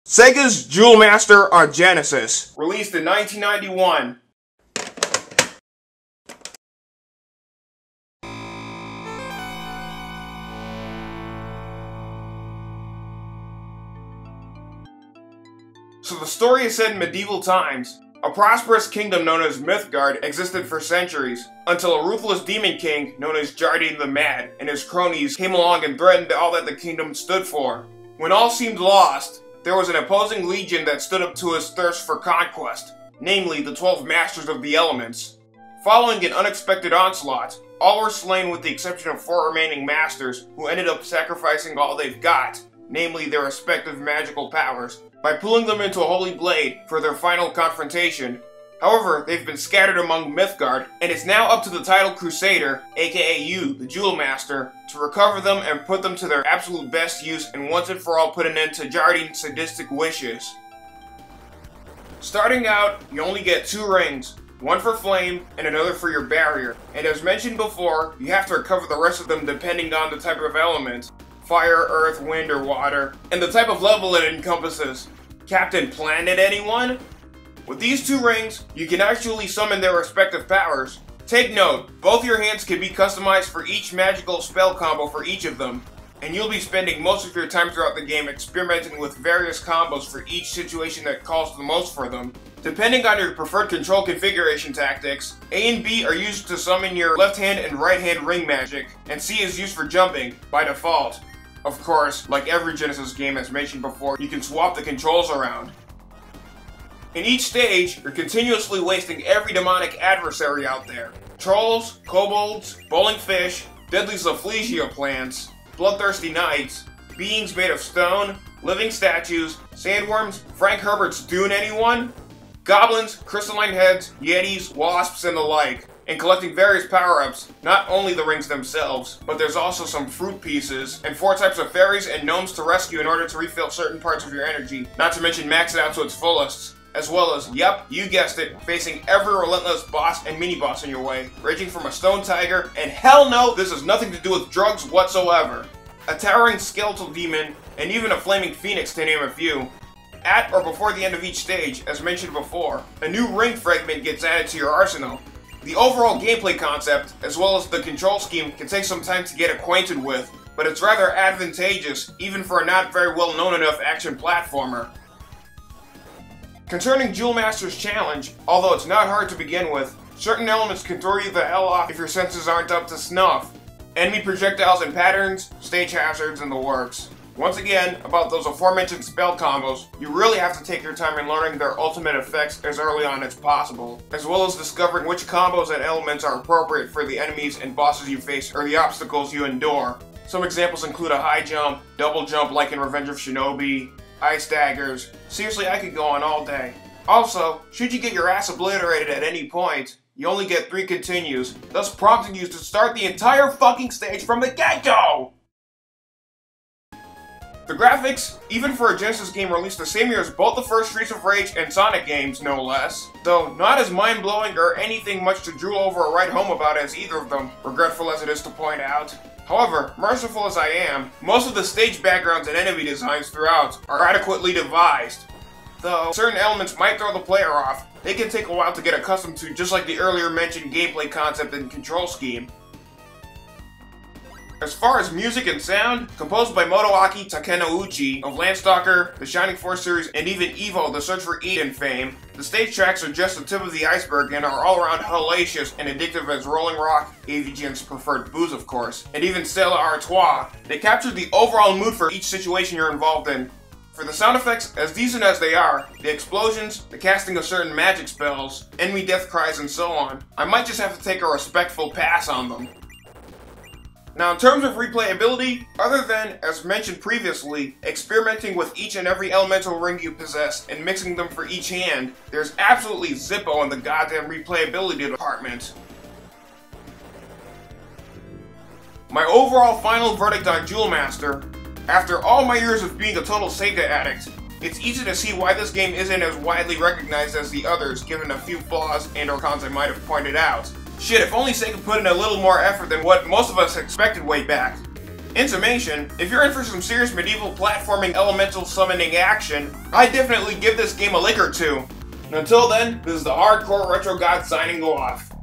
Sega's Jewel Master on Genesis, released in 1991. So the story is set in medieval times. A prosperous kingdom known as Mythgard existed for centuries, until a ruthless demon king known as Jardine the Mad and his cronies came along and threatened all that the kingdom stood for. When all seemed lost, there was an opposing legion that stood up to his thirst for conquest, namely the 12 Masters of the Elements. Following an unexpected onslaught, all were slain with the exception of 4 remaining Masters, who ended up sacrificing all they've got, namely their respective magical powers, by pulling them into a holy blade for their final confrontation. However, they've been scattered among Mythgard, and it's now up to the title Crusader, aka you, the Jewel Master, to recover them and put them to their absolute best use and once and for all put an end to Jardine's sadistic wishes. Starting out, you only get 2 rings, one for flame and another for your barrier, and as mentioned before, you have to recover the rest of them depending on the type of element. Fire, earth, wind, or water, and the type of level it encompasses. Captain Planet, anyone? With these 2 rings, you can actually summon their respective powers. Take note, both your hands can be customized for each magical spell combo for each of them, and you'll be spending most of your time throughout the game experimenting with various combos for each situation that calls the most for them. Depending on your preferred control configuration tactics, A and B are used to summon your left hand and right hand ring magic, and C is used for jumping, by default. Of course, like every Genesis game as mentioned before, you can swap the controls around. In each stage, you're continuously wasting every demonic adversary out there. Trolls, kobolds, bowling fish, deadly Zoflesia plants, bloodthirsty knights, beings made of stone, living statues, sandworms, Frank Herbert's Dune anyone? Goblins, crystalline heads, yetis, wasps, and the like. And collecting various power-ups, not only the rings themselves, but there's also some fruit pieces, and 4 types of fairies and gnomes to rescue in order to refill certain parts of your energy, not to mention max it out to its fullest. As well as, yep, you guessed it, facing every relentless boss and mini-boss in your way, ranging from a stone tiger, and hell no, this has nothing to do with drugs whatsoever. A towering skeletal demon, and even a flaming phoenix to name a few. At or before the end of each stage, as mentioned before, a new ring fragment gets added to your arsenal. The overall gameplay concept, as well as the control scheme, can take some time to get acquainted with, but it's rather advantageous, even for a not very well known enough action platformer. Concerning Jewel Master's challenge, although it's not hard to begin with, certain elements can throw you the hell off if your senses aren't up to snuff. Enemy projectiles and patterns, stage hazards, and the works. Once again, about those aforementioned spell combos, you really have to take your time in learning their ultimate effects as early on as possible, as well as discovering which combos and elements are appropriate for the enemies and bosses you face or the obstacles you endure. Some examples include a high jump, double jump like in Revenge of Shinobi, ice daggers. Seriously, I could go on all day. Also, should you get your ass obliterated at any point, you only get 3 continues, thus prompting you to start the entire fucking stage from the get-go! The graphics, even for a Genesis game released the same year as both the first Streets of Rage and Sonic games, no less, though not as mind-blowing or anything much to drool over or write home about as either of them, regretful as it is to point out. However, merciful as I am, most of the stage backgrounds and enemy designs throughout are adequately devised. Though certain elements might throw the player off, they can take a while to get accustomed to, just like the earlier mentioned gameplay concept and control scheme. As far as music and sound, composed by Motoaki Takenouchi of Landstalker, the Shining Force series, and even EVO, the Search for Eden fame, the stage tracks are just the tip of the iceberg and are all around hellacious and addictive as Rolling Rock, AVGN's preferred booze of course, and even Stella Artois. They capture the overall mood for each situation you're involved in. For the sound effects, as decent as they are, the explosions, the casting of certain magic spells, enemy death cries, and so on, I might just have to take a respectful pass on them. Now in terms of replayability, other than, as mentioned previously, experimenting with each and every elemental ring you possess and mixing them for each hand, there's absolutely zippo in the goddamn replayability department. My overall final verdict on Jewel Master, after all my years of being a total Sega addict, it's easy to see why this game isn't as widely recognized as the others given a few flaws and or cons I might have pointed out. Shit, if only Sega put in a little more effort than what most of us expected way back. In summation, if you're in for some serious medieval platforming elemental summoning action, I'd definitely give this game a lick or two. Until then, this is the Hardcore Retro God signing off.